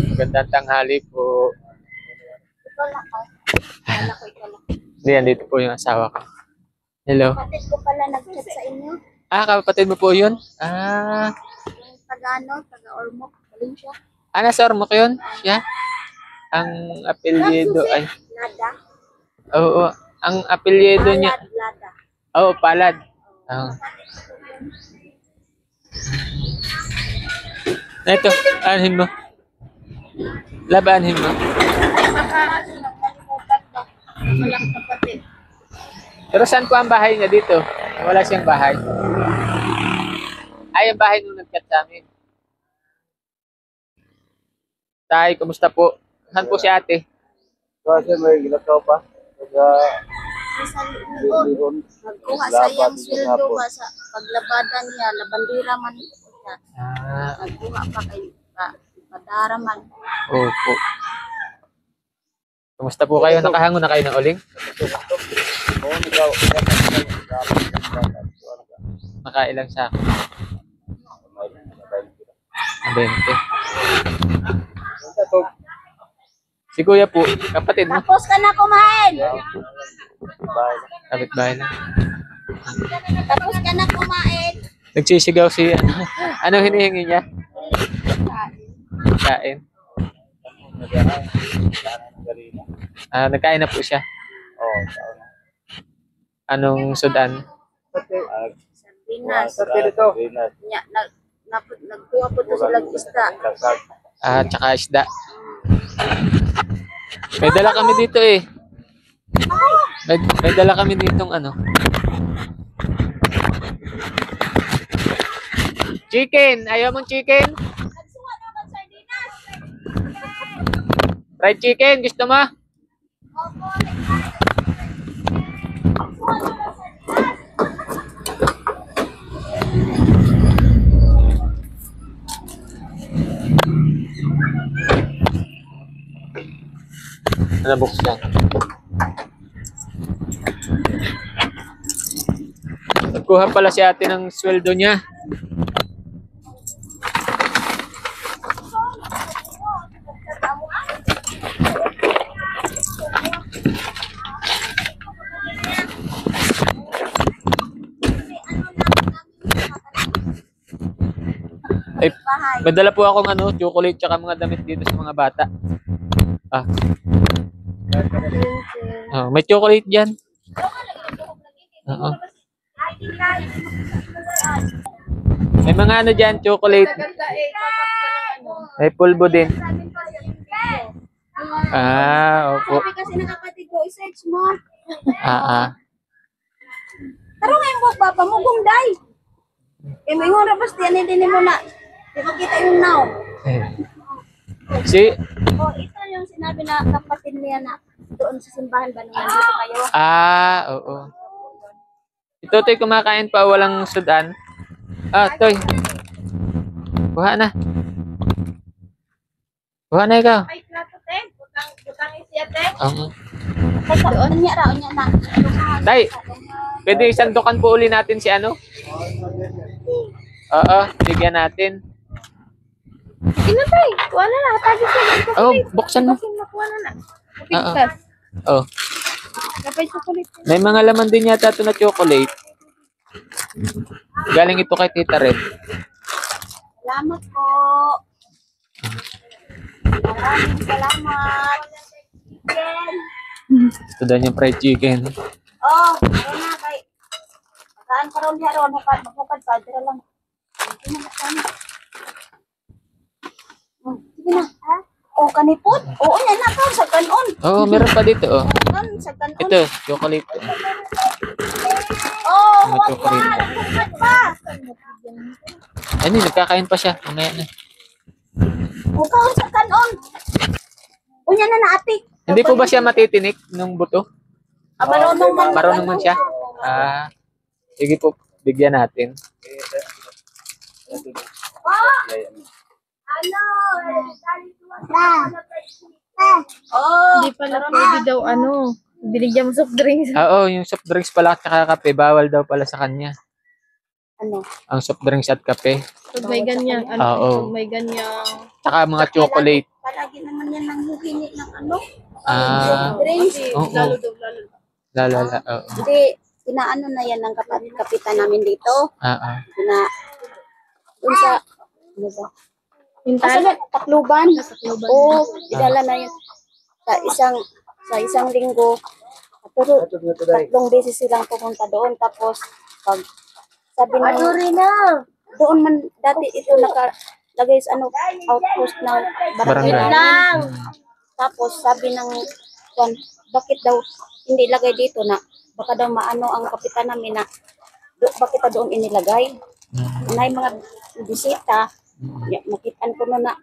Magandang tanghali po. Ito lang ako. Wala ko ito lang. Hindi, andito po yung asawa ko. Hello. Kapatid ko pala nag-chat sa inyo. Kapatid mo po yun? Yung taga-Ormoc. Galing siya. Nasa Ormoc yun? Siya? Ang apelyido ay... Lada. Oo, ang apelyido niya... Lada. Oo, Palad. Oo. Ito, anhin mo. Labanin mo. Baka nalimutan ba? Walang kapatid. Pero saan po ang bahay niya dito? Wala siyang bahay. Ay, ang bahay nung nag-chat sa amin. Tay, kumusta po? Saan po si ate? Kasi may ginagawa pa. Sa Ligon. Nagkuha sa iyang sweldo ba sa paglabada niya. Labandira man ito siya. Nagkuha pa kay Padara man. Opo. Kumusta po kayo? Nakahango na kayo ng uling? Nakailang sa akin. 20. Si kuya po, kapatid mo. Tapos ka na kumain. Kapit-bahay na. Tapos ka na kumain. Nagsisigaw si ano hinihingi niya? Kain. Nagkain na po siya. Anong sudan? Sardinas. Nagkuha po ito sila isda. Tsaka isda. May dala kami dito eh. May dala kami ditong ano. Chicken! Ayaw mong chicken? Nagsuha naman sardinas. Fried chicken, gusto mo? Opo, nagsuha naman sardinas. Nabuksan. Nagkuha pala si ate ng sweldo niya. Ay, may dala po akong chocolate tsaka mga damit dito sa mga bata. May chocolate diyan. Oo. May mga diyan, chocolate. May pulbo din. Opo. Sabi kasi ng kapatid ko, i-search mo. Pero ngayon mo, papa mo, gumday. May yung rabas diyan, hindi mo na. Di ba kita yung now? Ito yung sinabi na kapatid niya na doon sa simbahan ba nung nandito kayo? Oo. Ito, Toy, kumakain pa, walang sudan. Toy. Kuha na. Kuha na ikaw. Ay, plato, te. Butang isya, te. Doon niya na. Tay, pwede isandukan po uli natin si ano? Oo, bigyan natin. Inatay, wala na. Tagi siya. Buksan mo. Nakuha na. Pigtas. Kapay chocolate. May mga laman din yata ito na chocolate. Galing ito kay Tita Red. Salamat po. Maraming salamat. Chicken. Ito daw yung fried chicken. Meron na kay. Magaan ka ron diya ron. Magpukad pa. Dira lang. Sige na. Kanipot? Oo, yan na ka. Sa kanon. Meron pa dito. Sa kanon. Ito, chocolate. May chocolate. Magpukad pa. Nagkakain pa siya. Mamaya na. Kahit sa kanon. Unya na naapik. Hindi po ba siya matitinik nung buto? Marunong man siya? Sige po, bigyan natin. Hindi pala pwede daw binigyan mo soft drinks. Yung soft drinks pala at kape, bawal daw pala sa kanya. Ano? Ang soft drinks at kape. Pag may ganyan, Oo. pag may ganyan. Tsaka mga chocolate. Palagi naman yan nanghihingi ng ano? Ah, Drinks. oo. Lalo daw, lalo. Lalala, oo. Hindi, inaano na yan ng kapitan namin dito. Na, dun sa, ano ba? Hintal? Tacloban. Oo, idala na yun. Sa isang linggo. Pero, tatlong beses silang pumunta doon. Tapos, pag sabi na, doon man, dati ito nakalagay sa ano, outpost ng barangay Barangay. lang. Tapos, sabi ng, bakit daw hindi ilagay dito na, baka daw maano ang kapitan namin na, bakit pa doon inilagay? Na yung mga bisita, makitaan ko na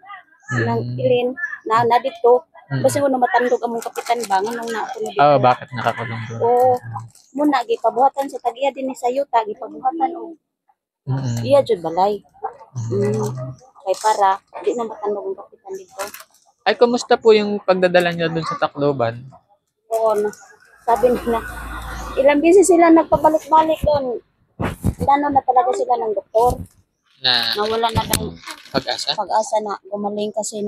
ng ilin na dito. Kasi mo na matandog among kapitan ba nganong na ako na dito. Bakit nakakulong doon? Oo. Muna gipabuhatan sa tagiya din ni sayuta gipabuhatan og iya jud balay. Kay para di na matandog ang kapitan dito. Ay, kumusta po yung pagdadala niya doon sa Tacloban? Oo. Sabi na ilang beses sila nagpabalik-balik doon. Inano na talaga sila ng doktor. Nawala na daw Pag-asa? pag-asa na gumaling kasi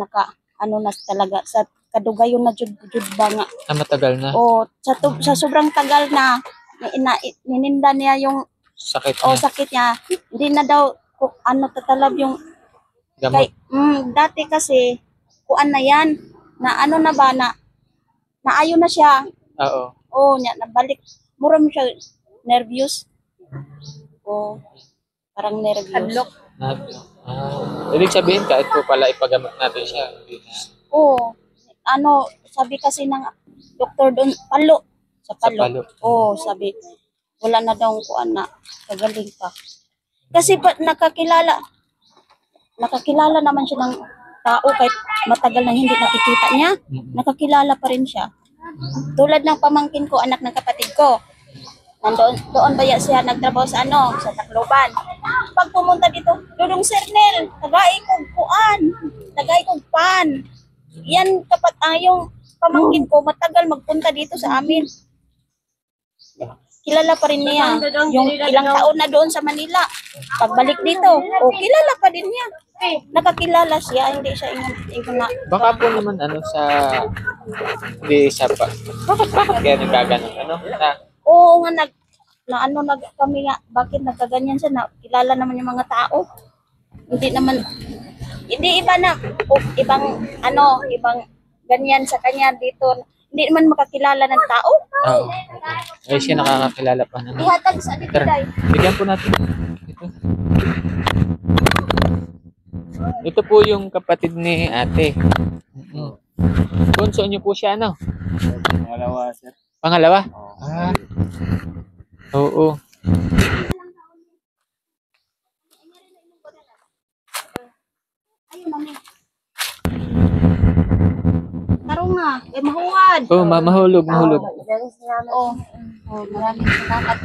ano na talaga sa kadugayon na jud ba nga. Matagal na. O sa sobrang tagal na nininda niya yung Sakit niya. sakit niya. Hindi na daw ano tatalab yung Gamot. dati kasi kuan na yan na ano na ba na naayo na siya. Oo. Nya nabalik mura mo siya nervous. Parang nervous. Hadlok. Ibig sabihin, kahit po pala ipagamot natin siya. Hindi na. Ano, sabi kasi ng doktor doon, palo. Sa palo. Sabi, wala na daw kuan na, kagaling pa. Kasi nakakilala naman siya ng tao kahit matagal nang hindi nakikita niya. Nakakilala pa rin siya. Tulad ng pamangkin ko, anak ng kapatid ko. Doon ba siya nagtrabaho sa sa Tacloban. Pag pumunta dito, Dudong Sernel, tagay kong kuan, tagay kong pan. Yan yung pamangkin ko, matagal magpunta dito sa amin. Kilala pa rin niya. Yung ilang taon na doon sa Manila. Pagbalik dito, kilala pa din niya. Nakakilala siya, hindi siya ingon na. Baka po naman hindi siya pa. Bakit kaya nagkaganon? Oo nga, kami nga, bakit nagkaganyan siya na kilala naman yung mga tao. Hindi iba na, ibang ganyan sa kanya dito. Hindi naman makakilala ng tao. Oo. Ay, siya nakakakilala pa naman. Ihatag sa dito, day. Bigyan po natin. Ito po yung kapatid ni ate. Bunso niyo po siya, Pangalawa, sir. Pangalawa? Oo. Ayun, mami. Tarong nga, mahuwad. Mahulog. Maraming salamat.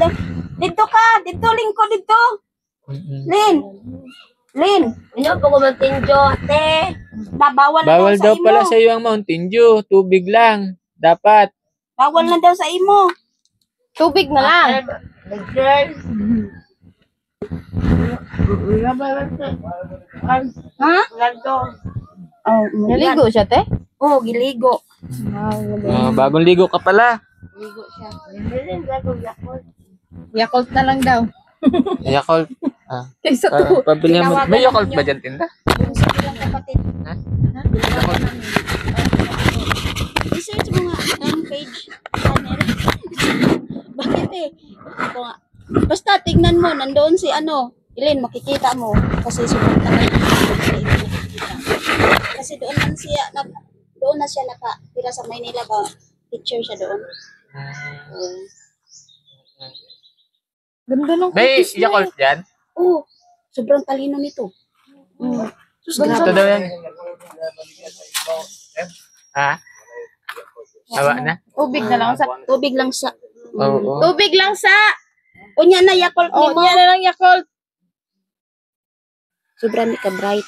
Dito ka, lingkod dito. Lin. Ano po kumantin te? Bawal na Bawal daw daw pala sa iyo ang Mountain Dew. Tubig lang. Dapat. Bawal na daw sa imo. Tubig na lang. Ha? Naligo siya, te? Giligo. Bagong ligo ka pala. Ligo siya. Yakult na lang daw. Yakult. Kaysa to. Pabili mo. May Yakult ba dyan, tinda? Yung sa ilang kapatid. Yakult. I-search mo nga ang page channel. Bakit Ako nga. Basta tignan mo, nandoon si Ilin, makikita mo. Kasi sobrang tagal na nakikita. Kasi doon na siya nakatira sa Maynila ba? Teacher siya doon. Ganda ng May kutis niya. Yakult dyan? Sobrang talino nito. Ito daw yan. Tawa na? Tubig na lang sa... Tubig lang sa... Oo. Tubig lang sa... Unya na Yakult ni mo. Yan na lang Yakult. Sobrang ka bright.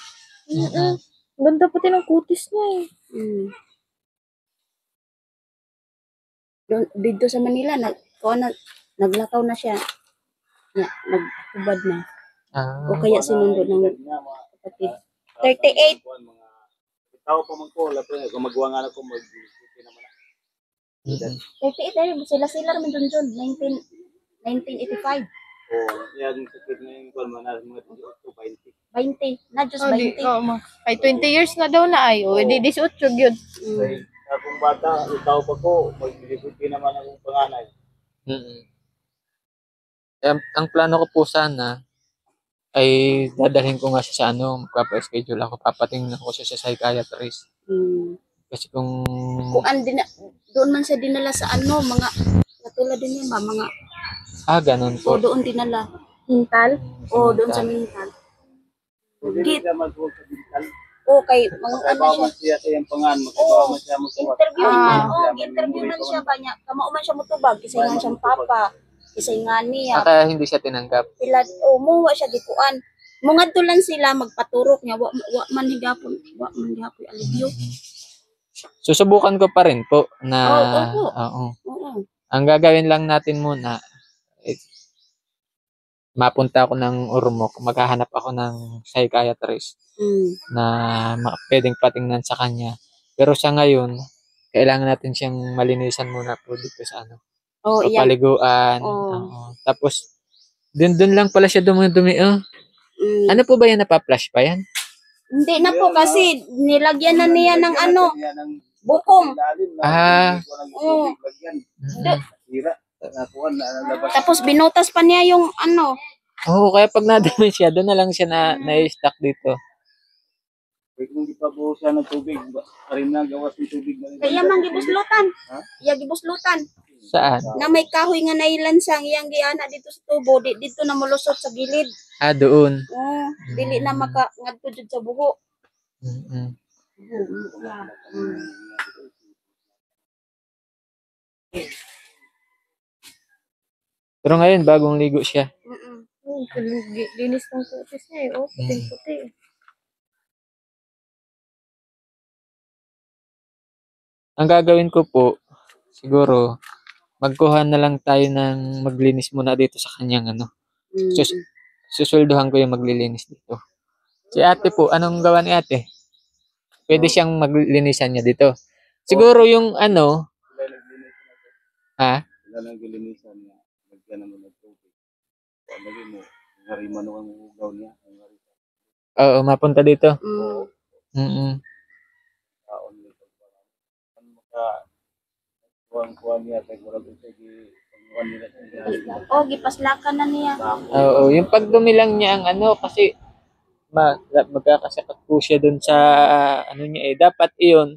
Ganda pati ng kutis niya eh. Dito sa Manila, naglakaw na siya. Naghubad na. Ah, O kaya sinundo ng kapatid. 38. Tao pa man ko, lapo nga gumagawa nga na ko mag-duty naman. mm. 38 ay sila naman dun 1985. Yan sakit na yung kung mga 20. 20 na Diyos Oh, di, 20. oh, ay 20 years na daw na ay. O, di 18 yun. Kaya akong bata, tao pa ko, mag-duty naman akong panganay. Mm. Ang plano ko po sana ay dadalhin ko nga siya sa ano, magpapa-schedule ako, papatingin ko siya sa psychiatrist. Mm. Kasi kung Kung doon man siya dinala sa ano, mga katulad din yan ba, mga ganun o po. doon dinala. Hintal? O doon sa mental. Hindi siya mag-work sa dental. O kay mga ano Makaibaw siya. man siya sa iyang pangan, makaibaw man siya magkawat. Interview man, Ah. interview man siya ba niya. Kamao man siya mutubag, kisay nga siyang papa, kisay nga niya. Kaya hindi siya tinanggap. Pila muwa siya gikuan. Mungadto lang sila magpaturok niya, wa man higapon alivio. Susubukan ko pa rin po na Opo. oo. Oo. Ang gagawin lang natin muna, mapunta ako ng Ormoc, maghahanap ako ng psychiatrist Mm. na pwedeng patingnan sa kanya. Pero sa ngayon, kailangan natin siyang malinisan muna po dito sa ano, Oh, sa iyan. paliguan. Oo. Oo. Tapos, dun lang pala siya dumi-dumi. Oh. Mm. Ano po ba yan? Napa-flash pa yan? Hindi na po kasi nilagyan na niya ng ano, bukong. Ah. Oo. Mm. Hira. Nakuha na labas. Tapos binutas pa niya yung ano. Oo, kaya pag nadumi siya, doon na lang siya na-stuck dito. Pwede kung ipabuhusan ng tubig, parin na gawas ng tubig na rin. Kaya man gibuslutan. Ha? Iya gibuslutan. Saan? Na may kahoy nga nailansang iyang giana dito sa tubo, dito na mulusot sa gilid. Doon. Oo, dili na maka ngadto jud sa buho. Mm-mm. Pero ngayon, bagong ligo siya. Mm. Oh, linis ng kutis niya eh. Oh, puting-puti. Ang gagawin ko po, siguro, magkuha na lang tayo ng maglinis muna dito sa kanyang ano. Mm. Susulduhan ko yung maglilinis dito. Si ate po, anong gawa ni ate? Pwede siyang maglinisan niya dito. Siguro yung ano, ha? Sila nang gilinisan niya. Lagyan naman ng tubig. Kung lagi mo, ngariman mo ang ugaw niya. Oo, mapunta dito. Mm. Mm-mm. Taon nito. Ano maka, kuhan niya, kay murag sige, pagkuhan nila siya. Oh, gipaslakan na niya. Oo, yung pagdumi lang niya ang ano, kasi magkakasakit po siya dun sa ano niya eh. Dapat iyon,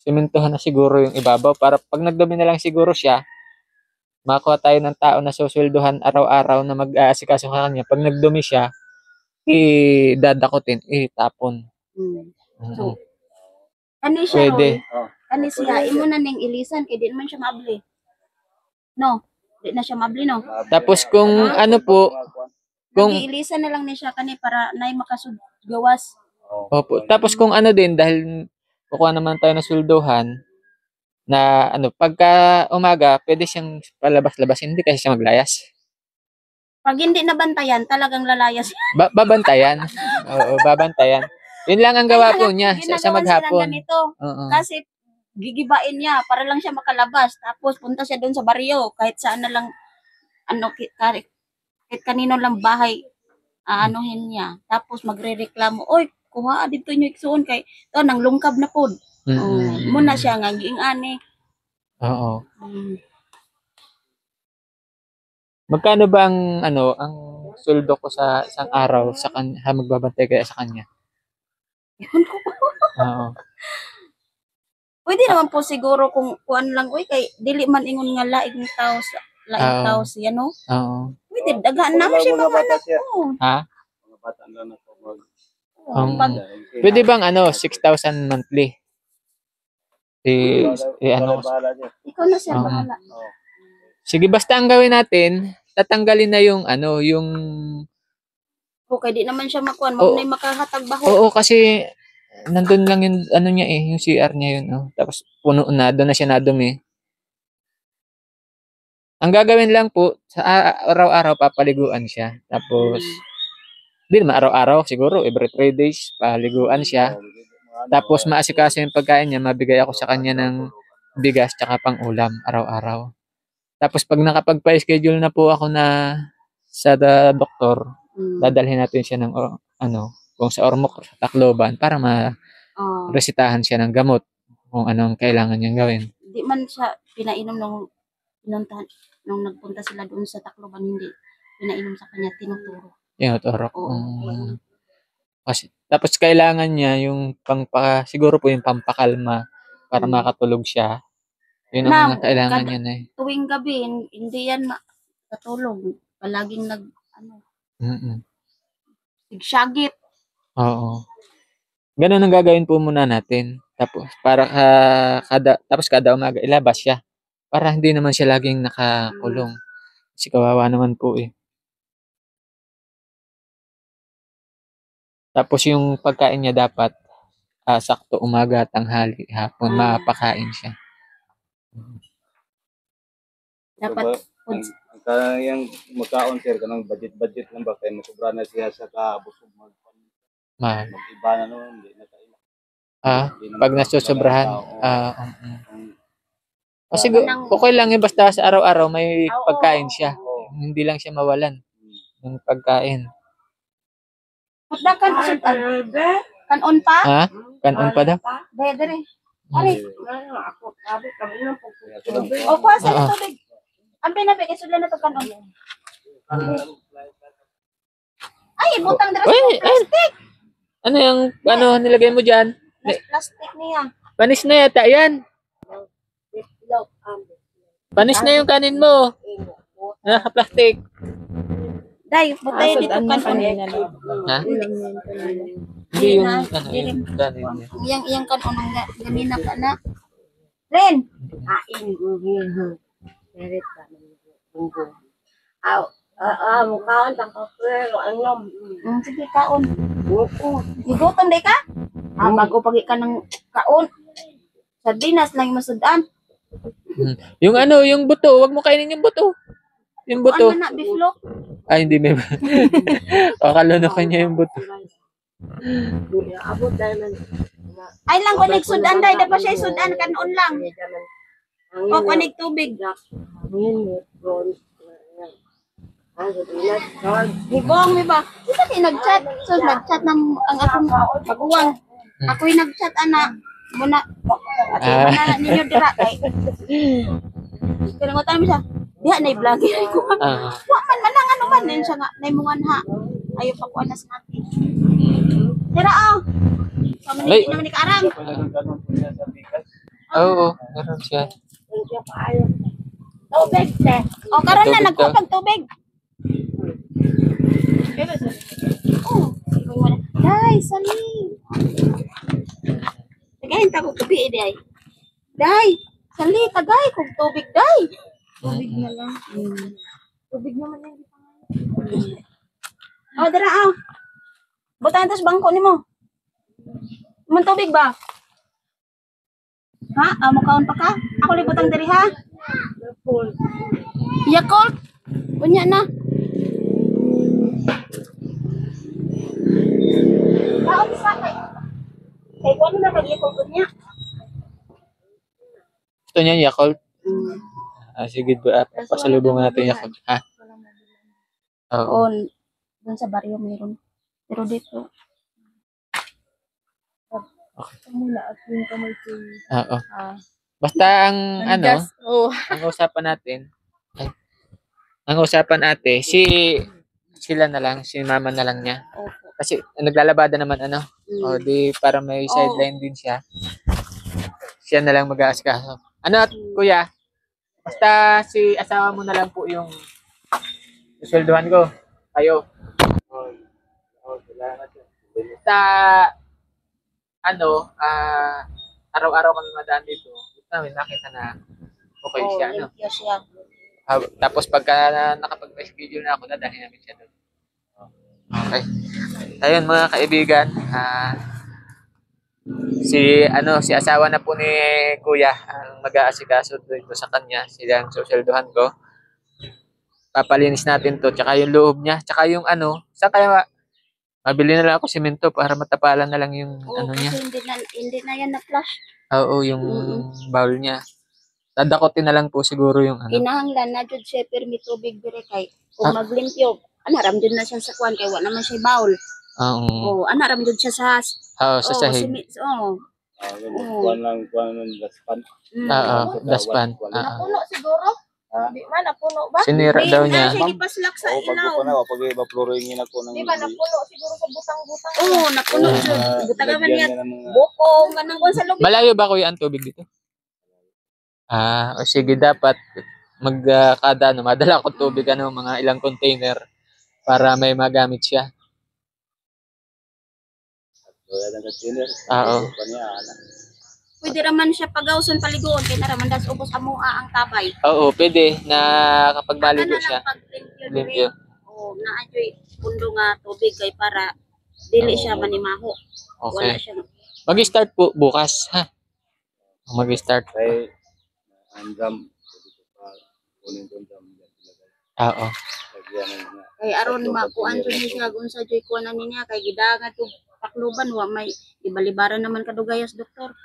simentohan na siguro yung ibabaw para pag nagdumi na lang siguro siya, makakuha tayo ng tao na susweldohan araw-araw na mag-aasikaso sa kanya. Pag nagdumi siya, dadakutin, tapon. Mm. Mm. Ani siya Pwede. Roy. Ani siya imo na ning ilisan kay di man siya maabli. No, di na siya maabli no. Tapos kung ano po, kung Ilisan na lang ni siya kani para nay makasudgawas. opo, tapos kung ano din dahil kukuha naman tayo ng sulduhan na ano, pagka umaga, pwede siyang palabas-labas, hindi kasi siya maglayas. Pag hindi nabantayan, talagang lalayas. Babantayan. Oo, babantayan. Yun lang ang gawa po niya sa Ginagawan maghapon. siya ng ganito. Oo. Kasi gigibain niya para lang siya makalabas. Tapos punta siya doon sa baryo kahit saan na lang ano kahit kanino lang bahay aanuhin niya. Tapos magrereklamo, "Oy, kuha dito niyo igsuon kay to nang lungkab na pod." Mm-mm. Muna siya nga giingani. Oo. Mm. Magkano ba ang ano, ang sweldo ko sa isang araw sa kanya, magbabantay kaya sa kanya? Yun ko. Oo. Pwede naman po siguro kung kuan lang oy kay dili man ingon nga laing tao sa laing Ah. tao siya no. Oo. Pwede dagaan naman siya Mga mga bata anak siya. ko. Ha? Mga bata lang na po mag... Ang pwede bang ano, 6,000 monthly? Ano, bahala niya. Ikaw na sir Oo. bahala. Oo. sige, basta ang gawin natin, tatanggalin na yung ano, yung Okay, di naman siya makuan, Oo. mo na makahatag baho. oo, kasi nandun lang yung ano niya eh, yung CR niya yun, oh. Tapos puno na, doon na siya nadumi. Ang gagawin lang po, sa araw-araw papaliguan siya. Tapos, di naman araw-araw, siguro every 3 days, paliguan siya. Tapos maasikaso yung pagkain niya, mabigay ako sa kanya ng bigas tsaka pang-ulam araw-araw. Tapos pag nakapagpa-schedule na po ako na sa doktor, dadalhin natin siya ng ano, kung sa Ormoc, sa Tacloban para Oh. resetahan siya ng gamot kung anong kailangan niyang gawin. Di man siya pinainom pinuntahan, nung nagpunta sila doon sa Tacloban, hindi pinainom sa kanya, tinuturo. Yung otorok. Oo. Kasi, tapos kailangan niya yung siguro po yung pampakalma para makatulog siya. Yun ang Ma'am, mga kailangan niya na eh. Tuwing gabi, hindi yan makatulog. Palaging sigsyagit. Oo. Ganun ang gagawin po muna natin. Tapos para tapos kada umaga ilabas siya para hindi naman siya laging nakakulong. Kasi kawawa naman po eh. Tapos yung pagkain niya dapat sakto umaga, tanghali, hapon, mapakain siya. Dapat ang kayang magkaon sir kanang budget lang ba kay masubra na siya sa kabusog mag-iba na noon hindi na kaila. Pag nasusobrahan. Kasi Nang- okay lang yun basta sa araw-araw may pagkain siya. Hindi lang siya mawalan ng pagkain. Putda kanon pa? Kanon pa daw? Dere. Ari. O pa sa tubig. Ang pinabigay sila na to kanon. Ay, butang dere sa plastic. Ano yung nilagay mo diyan? Plastic niya. Panis na yata yan. Panis na yung kanin mo. Naka-plastic. Day, butay dito kanon. Ha? Hindi yung kanin niya. Iyang kanon ang ganina ka na. Ren. Mukhaan tang pero ano? Sige, kaon. Igutom day ka? Bago pagi ka ng kaon. Sardinas lang yung masudan. Yung yung buto, wag mo kainin yung buto. Yung buto. Ano na, biflo? Ay, hindi may. Kakalunukan niya yung buto. Abot dahil man. Ay lang ko nagsudan day, dapat siya sudan kanon lang. O kunig tubig. Gibong mi ba? Kita kay nagchat. So nagchat ng ang akong baguwang. Ako'y nagchat ana muna. At ninyo dira kay. Kinangotan mi siya. Diha na i-vlogger ko. Wa man ano man din siya nga nay mungan ha. Ayo pa ko na sa atin. Dira Sama ni naman ni Karang. Oo, meron siya. Tubig te. O karon na nagkupag tubig. Day, sali. Tagayin ta ko gabi day. Day, sali tagay kog tubig day. Tubig na lang. Tubig naman yung O dara Butan tas bangko nimo. Man tubig ba? Ha? Amo kaon pa ka? Ako libutang diri ha. Yakult. Unya na. Kaon sa kay. Kay kuno na kag Yakult niya. Gusto niya Yakult? Sige ba, pasalubong natin Yakult, ha? Oo. Doon sa baryo meron. Pero dito. Oo. Basta ang ang usapan natin, ang usapan ate, sila na lang, si mama na lang niya. Kasi naglalabada naman o di para may sideline din siya. Siya na lang mag-aasikaso. Kuya? Basta si asawa mo na lang po yung susweldohan ko. Kayo. Basta araw-araw kami madaan dito. Gusto namin nakita na okay siya. Siya. Tapos pagka nakapag-schedule na ako, dadalhin namin siya doon. Okay. Ayun mga kaibigan, si asawa na po ni Kuya ang mag-aasikaso dito sa kanya, sila ang suseldohan ko. papalinis natin to, tsaka yung loob niya, tsaka yung ano, saan kaya mabili na lang ako simento para matapalan na lang yung Oo, ano kasi niya. hindi na yan na-flush. Oo, yung bowl niya. Dadakotin na lang po siguro yung ano. Kinahanglan na jud siya permi tubig dire kay kung maglimpyo. Anaram jud na siya sa kwan kay wa naman siya bowl. Oo. Oh, anaram jud siya sa Sa sahig. Kuan lang ng daspan. Oo, daspan. Napuno siguro. Di ba, napuno ba? Sinira daw niya. Siya gipaslak sa Pag ilaw. ko na pag iba-flooringin ako ng Di ba, napuno siguro sa butang-butang. Oo, napuno jud. Butaga man niya. lagyan na ng mga Bukong ganang kwan sa loob. Malayo ba kuya ang tubig dito? O sige, dapat kada ano, madala ko tubig ano, mga ilang container para may magamit siya. Wala ng container. Oo. Kanya ana. Pwede raman siya pagawson paliguon kay naraman das ubos amoa ang tabay. Oo, pwede na kapag maligo Kana siya. lang paglimpyo Limpyo. dire. Oh, naajoy pundo nga tubig kay para dili Oo. siya manimaho. Wala Okay. siya. Mag-start po bukas, ha? Mag-start. Kay ang drum dito pa kunin ko drum diyan talaga. Oo. Lagyan ng Kay aron makuan jud ni siya unsa joy kuanan niya kay gidangan to pakluban wa may ibalibaran naman kadugayas doktor.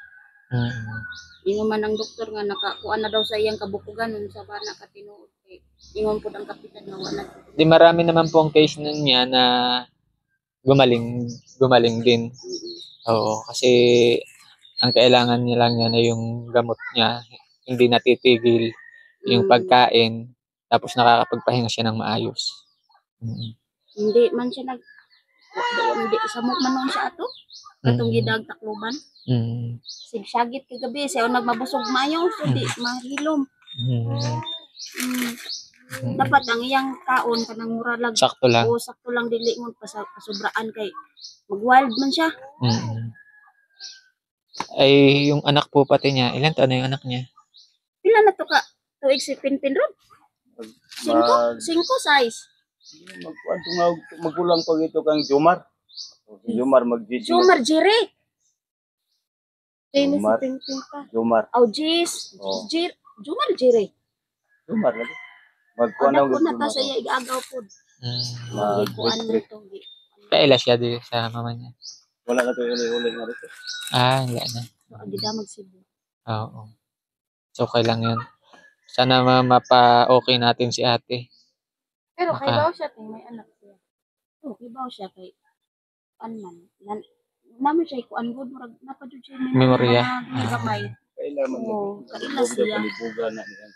Ingon man ang doktor nga nakakuan na daw sa iyang kabukugan unsa ba nakatinuod kay ingon pud ang kapitan nga wala. Di marami naman po ang case nun niya na gumaling din. Oo, kasi ang kailangan niya lang niya na yung gamot niya, hindi natitigil yung pagkain, tapos nakakapagpahinga siya ng maayos. Hindi man siya hindi samot man noon siya ato. Katong gidag takluban. Sigsagit kagabi siya nagmabusog mayo so di mahilom. Dapat ang iyang kaon kanang mura lag Sakto lang. o sakto lang dili ngon pasubraan kay mag-wild man siya. Ay, yung anak po pati niya, ilan taon na yung anak niya? Pila na to ka? Tuig si Pinpin ron? mag 5 size. magulang pag ito kang Jomar. Si Jomar mag-GG. Jomar Jire. Kaya Jomar. si Ping pa. Jomar. Aw Jis. Oh. Jomar Jire. Jomar lagi. Magkuan Ano na ko na ta sa iya igagaw pod. Kuan na to. Kaila siya di sa mama niya. Wala na to uli-uli nga dito. Wala na. Agidamag Cebu. Oo. So, okay lang yun. Sana mapa-okay natin si ate. Pero kay daw siya, may anak siya. Oh, ibaw siya kay man. Naman siya kuan gud murag napadud siya Memorya. gamay. Kailangan man. Oo, kaila siya. Palibugan na niyan.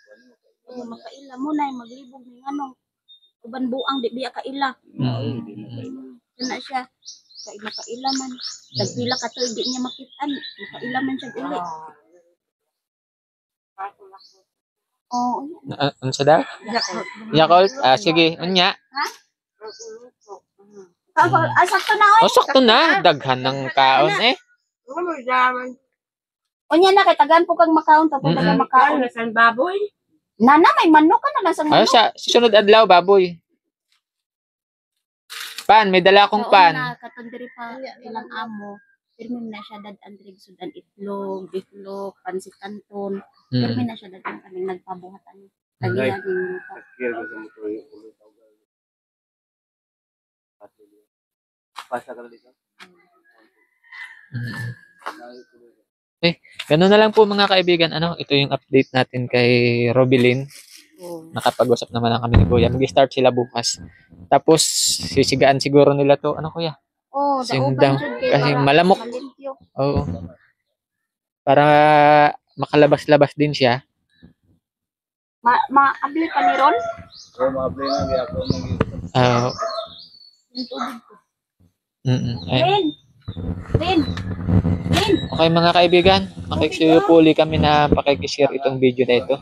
Oo, makaila mo na maglibog ning anong uban buang di biya kaila. Kana siya kay makaila man. Tagpila ka to di niya makitaan. Makaila man siya uli. Oh, Ano sa daw? Yakult? Sige. Unya. sakto na oy. Sakto na. Daghan ng kaon eh. Unya na kay tagan po kang makaon tapos tagan makaon. San baboy? Nana may manok ka na lang sa manok. Sa susunod adlaw, baboy. Pan, may dala akong pan. Katundiri pa ilang amo. Pirmi na siya dad andrig sudan itlog, bitlog, pansit canton. Pirmi na siya dad ang kaming nagpabuhatan. Tagiyagin mo pa. Kaya ko sa motor yung ulo tawag. Pasa ka dito. Ganun na lang po mga kaibigan. Ito yung update natin kay Robilyn. Nakapag-usap naman lang kami ni Kuya. Mag-start sila bukas. Tapos, sisigaan siguro nila to. Ano Kuya? Oh, Sindang. dauban jud kay Kasi para malamok. malimpyo. Oo. Para makalabas-labas din siya. Maabli pa ni Ron? So ma-apply na kaya ako nang Yung tubig ko. Ay. Rin. Okay mga kaibigan, makikisuyupuli kami na pakikishare itong video na ito.